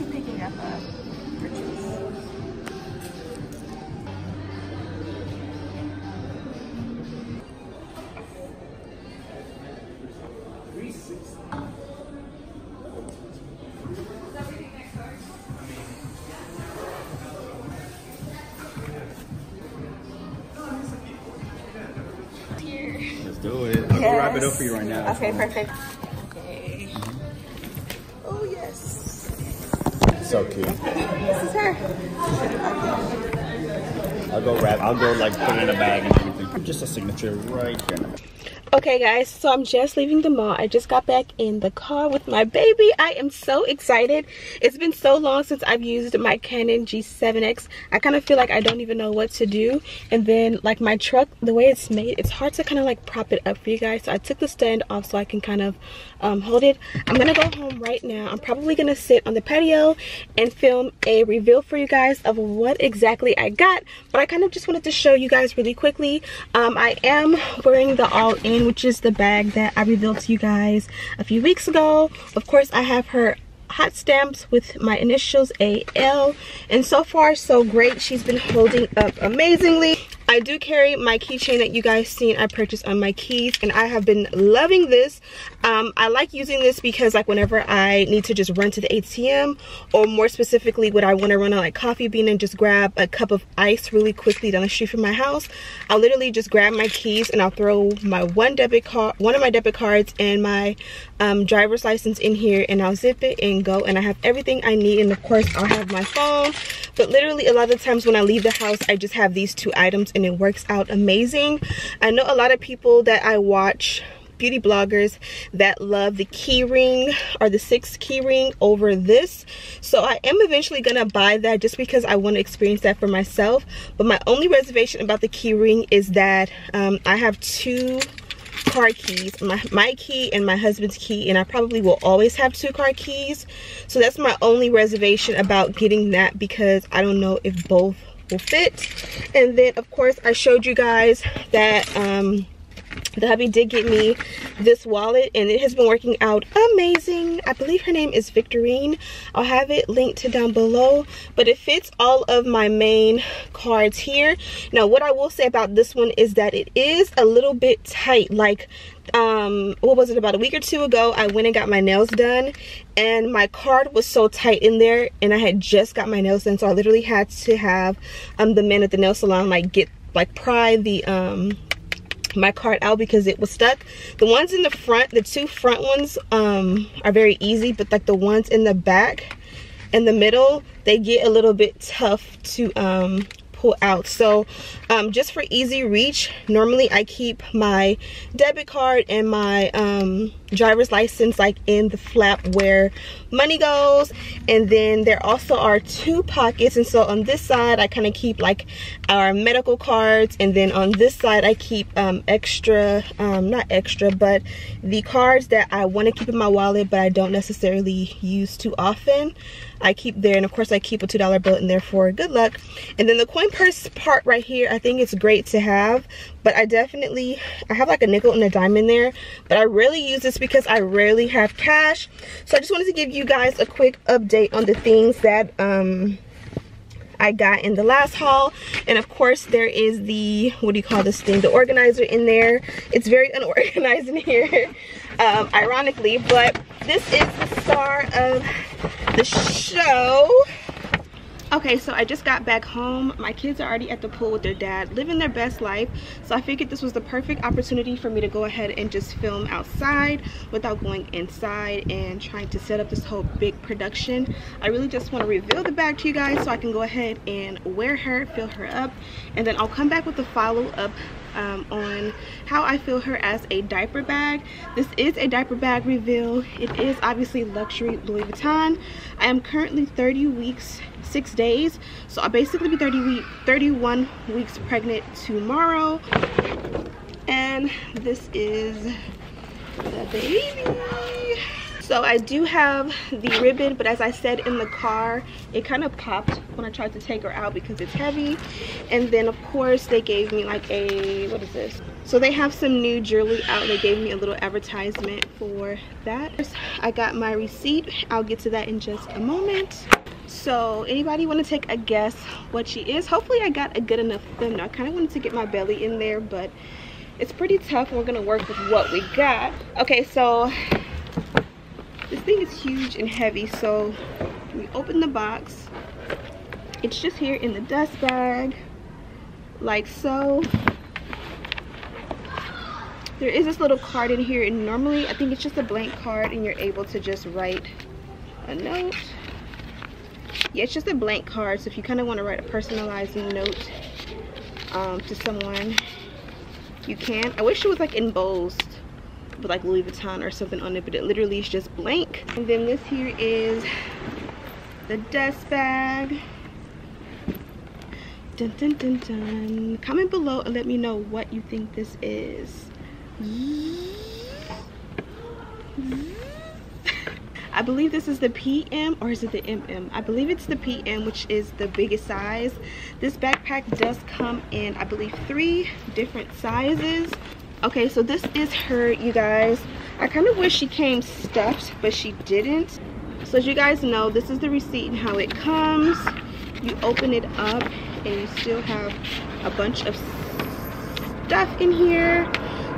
actually picking up a purchase. Let's do it. I'll go wrap it up for you right now. Okay, perfect. Okay. Oh, yes. So cute. This is her. I'll go wrap. I'll go like put it in a bag and everything. Just a signature right here. Okay guys, so I'm just leaving the mall. I just got back in the car with my baby. I am so excited. It's been so long since I've used my Canon G7X. I kind of feel like I don't even know what to do. And then like my truck, the way it's made, it's hard to kind of like prop it up for you guys. So I took the stand off so I can kind of hold it. I'm gonna go home right now. I'm probably gonna sit on the patio and film a reveal for you guys of what exactly I got. But I kind of just wanted to show you guys really quickly. I am wearing the All-In, which is the bag that I revealed to you guys a few weeks ago. Of course, I have her hot stamps with my initials AL, and so far so great. She's been holding up amazingly. I do carry my keychain that you guys seen I purchased on my keys, and I have been loving this. I like using this because like whenever I need to just run to the ATM, or more specifically when I want to run on like Coffee Bean and just grab a cup of ice really quickly down the street from my house, I'll literally just grab my keys and I'll throw my one of my debit cards and my driver's license in here, and I'll zip it and go, and I have everything I need. And of course I'll have my phone, but literally a lot of times when I leave the house I just have these two items and it works out amazing. I know a lot of people that I watch, beauty bloggers, that love the key ring or the 6 key ring over this, so I am eventually gonna buy that just because I want to experience that for myself. But my only reservation about the key ring is that I have 2 car keys, my key and my husband's key, and I probably will always have 2 car keys. So that's my only reservation about getting that, because I don't know if both will fit. And then of course I showed you guys that the hubby did get me this wallet, and it has been working out amazing. I believe her name is Victorine. I'll have it linked to down below, but it fits all of my main cards here. Now what I will say about this one is that it is a little bit tight. Like what was it, about a week or 2 ago I went and got my nails done, and my card was so tight in there, and I had just got my nails done, so I literally had to have the man at the nail salon pry the my card out because it was stuck. The ones in the front, the 2 front ones are very easy, but like the ones in the back and the middle, they get a little bit tough to pull out. So just for easy reach, normally I keep my debit card and my driver's license like in the flap where money goes, and then there also are 2 pockets, and so on this side I kind of keep like our medical cards, and then on this side I keep extra, not extra, but the cards that I want to keep in my wallet but I don't necessarily use too often, I keep there. And of course I keep a $2 bill in there for good luck. And then the coin purse part right here, I think it's great to have, but I have like a nickel and a dime in there, but I rarely use this because I rarely have cash. So I just wanted to give you guys a quick update on the things that I got in the last haul. And of course there is the, what do you call this thing, the organizer in there. It's very unorganized in here, ironically, but this is the star of the show. Okay, so I just got back home. My kids are already at the pool with their dad, living their best life. So I figured this was the perfect opportunity for me to go ahead and just film outside without going inside and trying to set up this whole big production. I really just want to reveal the bag to you guys so I can go ahead and wear her, fill her up, and then I'll come back with a follow-up on how I feel her as a diaper bag. This is a diaper bag reveal. It is obviously luxury Louis Vuitton. I am currently 30 weeks 6 days, so I'll basically be 31 weeks pregnant tomorrow. And this is the baby. So I do have the ribbon, but as I said in the car, it kind of popped when I tried to take her out because it's heavy. And then of course they gave me like a, what is this? So they have some new jewelry out. They gave me a little advertisement for that. I got my receipt. I'll get to that in just a moment. So anybody want to take a guess what she is? Hopefully I got a good enough thumbnail. I kind of wanted to get my belly in there, but it's pretty tough. We're gonna work with what we got. Okay, so this thing is huge and heavy. So we open the box. It's just here in the dust bag, like so. There is this little card in here, and normally I think it's just a blank card and you're able to just write a note. Yeah, it's just a blank card, so if you kind of want to write a personalized note to someone, you can. I wish it was like embossed with like Louis Vuitton or something on it, but it literally is just blank. And then this here is the dust bag. Dun dun dun dun. Comment below and let me know what you think this is. I believe this is the PM, or is it the MM? I believe it's the PM, which is the biggest size. This backpack does come in, I believe, 3 different sizes. Okay, so this is her, you guys. I kind of wish she came stuffed, but she didn't. So as you guys know, this is the receipt and how it comes. You open it up and you still have a bunch of stuff in here.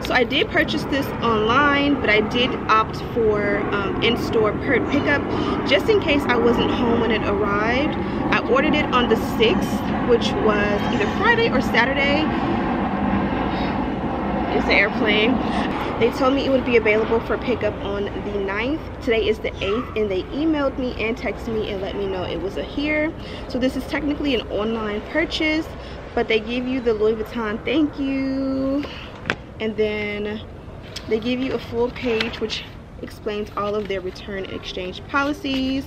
So I did purchase this online, but I did opt for in-store pickup just in case I wasn't home when it arrived. I ordered it on the 6th, which was either Friday or Saturday. It's the airplane. They told me it would be available for pickup on the 9th. Today is the 8th, and they emailed me and texted me and let me know it was here. So this is technically an online purchase, but they give you the Louis Vuitton thank you. And then they give you a full page which explains all of their return and exchange policies.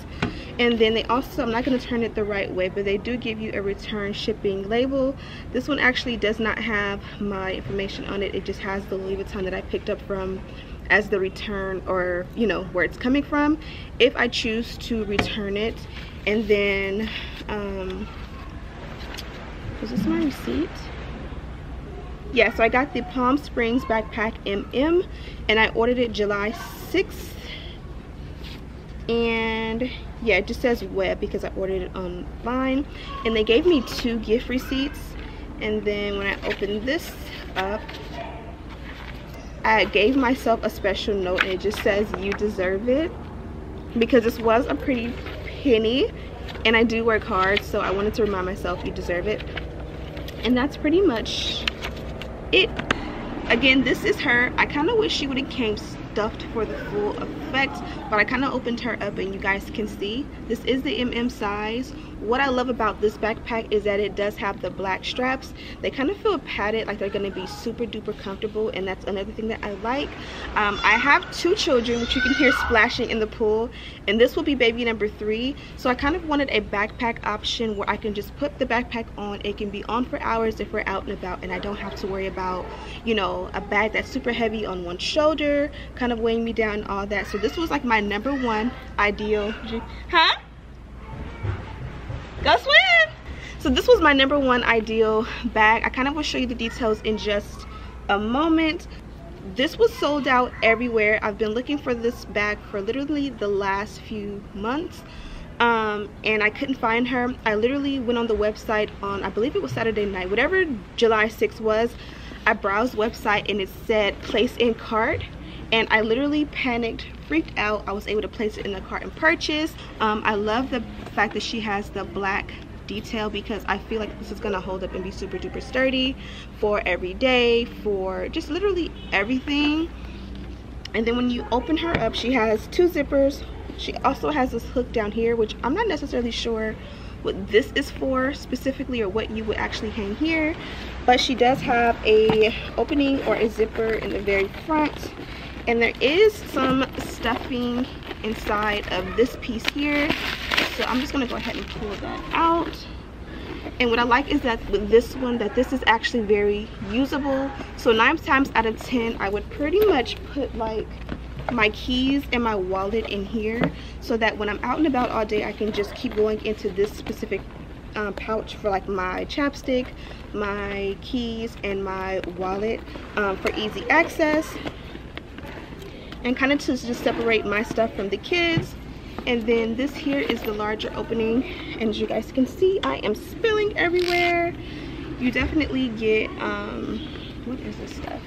And then they also, I'm not going to turn it the right way, but they do give you a return shipping label. This one actually does not have my information on it. It just has the Louis Vuitton that I picked up from as the return, or you know, where it's coming from if I choose to return it. And then is this my receipt? Yeah, so I got the Palm Springs backpack MM, and I ordered it July 6th. And yeah, it just says web because I ordered it online. And they gave me 2 gift receipts. And then when I opened this up, I gave myself a special note, and it just says you deserve it, because this was a pretty penny and I do work hard, so I wanted to remind myself you deserve it. And that's pretty much it. Again, this is her. I kind of wish she would have came stuffed for the full effect, but I kind of opened her up and you guys can see this is the MM size. What I love about this backpack is that it does have the black straps. They kind of feel padded, like they're going to be super duper comfortable, and that's another thing that I like. I have 2 children, which you can hear splashing in the pool, and this will be baby number 3. So I kind of wanted a backpack option where I can just put the backpack on. It can be on for hours if we're out and about, and I don't have to worry about, you know, a bag that's super heavy on one shoulder kind of weighing me down and all that. So this was like my #1 ideal. Huh? Go swim. So this was my #1 ideal bag. I kind of will show you the details in just a moment. This was sold out everywhere. I've been looking for this bag for literally the last few months, and I couldn't find her. I literally went on the website on, I believe it was Saturday night, whatever July 6th was. I browsed the website and it said place in cart, and I literally panicked, freaked out. I was able to place it in the cart and purchase. I love the fact that she has the black detail, because I feel like this is gonna hold up and be super duper sturdy for every day, for just literally everything. And then when you open her up, she has 2 zippers. She also has this hook down here, which I'm not necessarily sure what this is for specifically, or what you would actually hang here, but she does have a opening or a zipper in the very front. And there is some stuffing inside of this piece here, so I'm just gonna go ahead and pull that out. And what I like is that with this one, that this is actually very usable. So 9 times out of 10, I would pretty much put like my keys and my wallet in here, so that when I'm out and about all day, I can just keep going into this specific pouch for like my chapstick, my keys, and my wallet for easy access, and kind of to just separate my stuff from the kids. And then this here is the larger opening, and as you guys can see, I am spilling everywhere. You definitely get what is this stuff?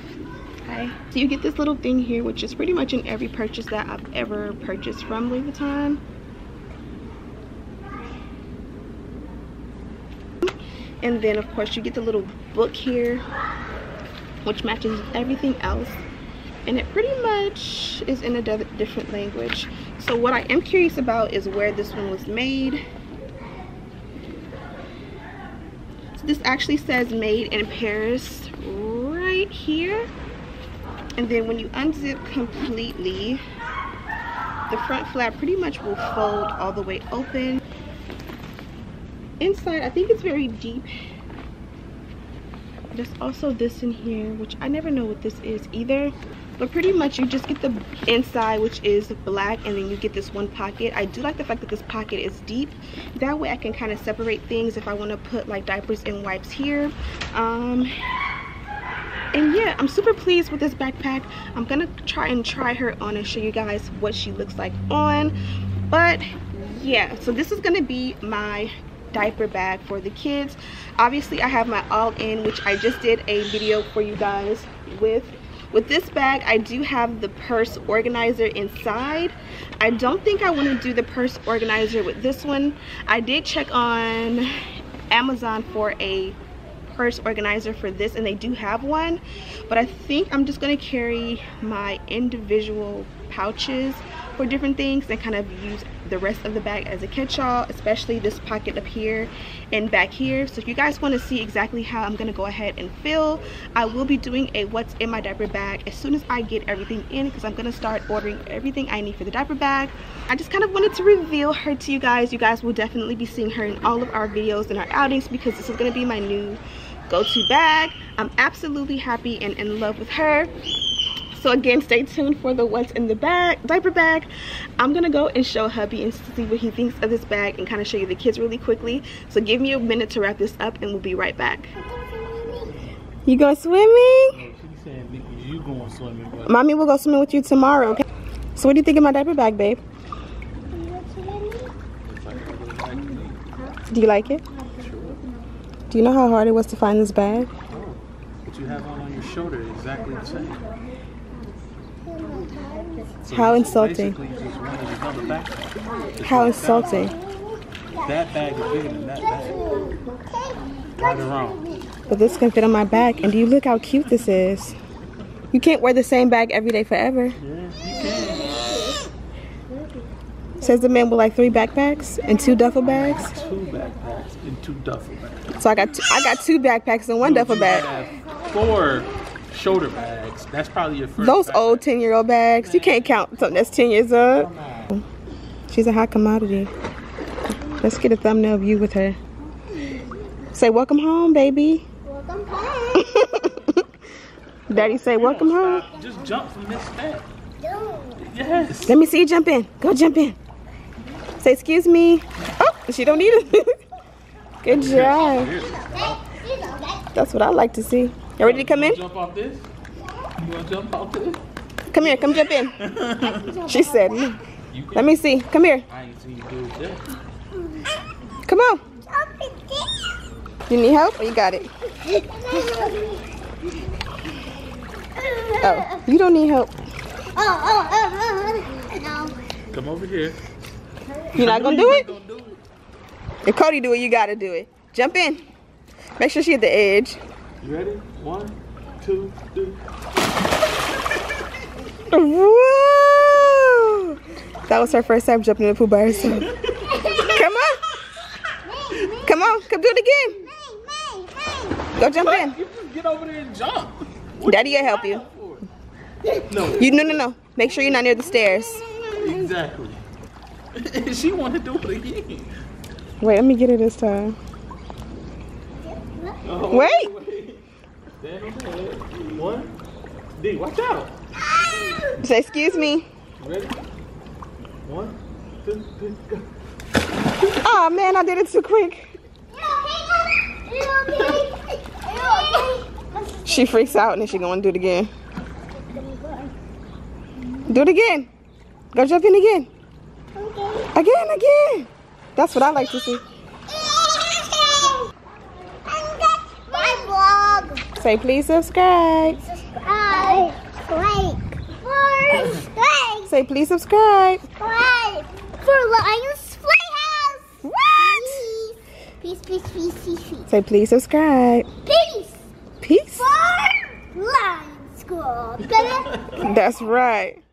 Okay, so you get this little thing here, which is pretty much in every purchase that I've ever purchased from Louis Vuitton. And then of course you get the little book here, which matches everything else, and it pretty much is in a different language. So what I am curious about is where this one was made. So this actually says made in Paris right here. And then when you unzip completely, the front flap pretty much will fold all the way open. Inside, I think it's very deep. There's also this in here, which I never know what this is either. But pretty much you just get the inside, which is black, and then you get this one pocket. I do like the fact that this pocket is deep. That way I can kind of separate things if I want to put like diapers and wipes here. And yeah, I'm super pleased with this backpack. I'm gonna try her on and show you guys what she looks like on. But yeah, so this is gonna be my diaper bag for the kids. Obviously I have my all-in, which I just did a video for you guys with. With this bag, I do have the purse organizer inside. I don't think I want to do the purse organizer with this one. I did check on Amazon for a purse organizer for this, and they do have one, but I think I'm just going to carry my individual pouches for different things and kind of use the rest of the bag as a catch-all, especially this pocket up here and back here. So if you guys want to see exactly how I'm going to go ahead and fill, I will be doing a what's in my diaper bag as soon as I get everything in, because I'm going to start ordering everything I need for the diaper bag. I just kind of wanted to reveal her to you guys. You guys will definitely be seeing her in all of our videos and our outings, because this is going to be my new go-to bag. I'm absolutely happy and in love with her. So again, stay tuned for the what's in the bag, diaper bag. I'm gonna go and show hubby and see what he thinks of this bag and kind of show you the kids really quickly. So give me a minute to wrap this up and we'll be right back. You go swimming? She said you going swimming, but Mommy will go swimming with you tomorrow, okay? So what do you think of my diaper bag, babe? Do you like it? sure. Do you know how hard it was to find this bag? Oh, but you have on your shoulder exactly the same. So How insulting. Basically, you just wanted another backpack. How insulting. That bag is bigger than that bag. Right or wrong? But this can fit on my back, and do you look how cute this is? You can't wear the same bag every day forever. Yeah, you can. Says the man with like 3 backpacks and 2 duffel bags. 2 backpacks and 2 duffel bags. So I got 2 backpacks and 1 duffel You bag. have 4 shoulder bags. That's probably your first. Those backpack. old 10-year-old bags, you can't count something that's 10 years old. Come on. She's a hot commodity. Let's get a thumbnail view with her. Say welcome home, baby. Welcome home. Daddy say welcome home. Stop. Just jump from this step. No. Yes. Let me see you jump in. Go jump in. Say excuse me. Oh, she don't need it. Good job. That's what I like to see. You ready to come in? Jump off this? You want to jump off this? Come here, come jump in. She said no. You can. Let me see. Come here. I ain't seen you do that. Come on. You need help or you got it? Oh, you don't need help. No. Come over here. You're not gonna do it? If Cody do it, you gotta do it. Jump in. Make sure she at the edge. You ready? 1, 2, 3. Whoa! That was her first time jumping in the pool by herself. Come on. Come on. Come do it again. Go jump in. You just get over there and jump. Daddy will help you. No. No. Make sure you're not near the stairs. Exactly. She wanted to do it again. Wait, let me get her this time. Oh, Wait. Stand on the head. 1. D, watch out. Say excuse me. Ready? 1, 2, 3, go. Oh man, I did it too quick. She freaks out and then she gonna do it again. Do it again. Go jump in again. Again. That's what I like to see. My vlog. Say please subscribe. Subscribe. Like. Say please subscribe. Like. For Lions Playhouse. What? Peace. Say please subscribe. Peace. Peace. For Lions School. That's right.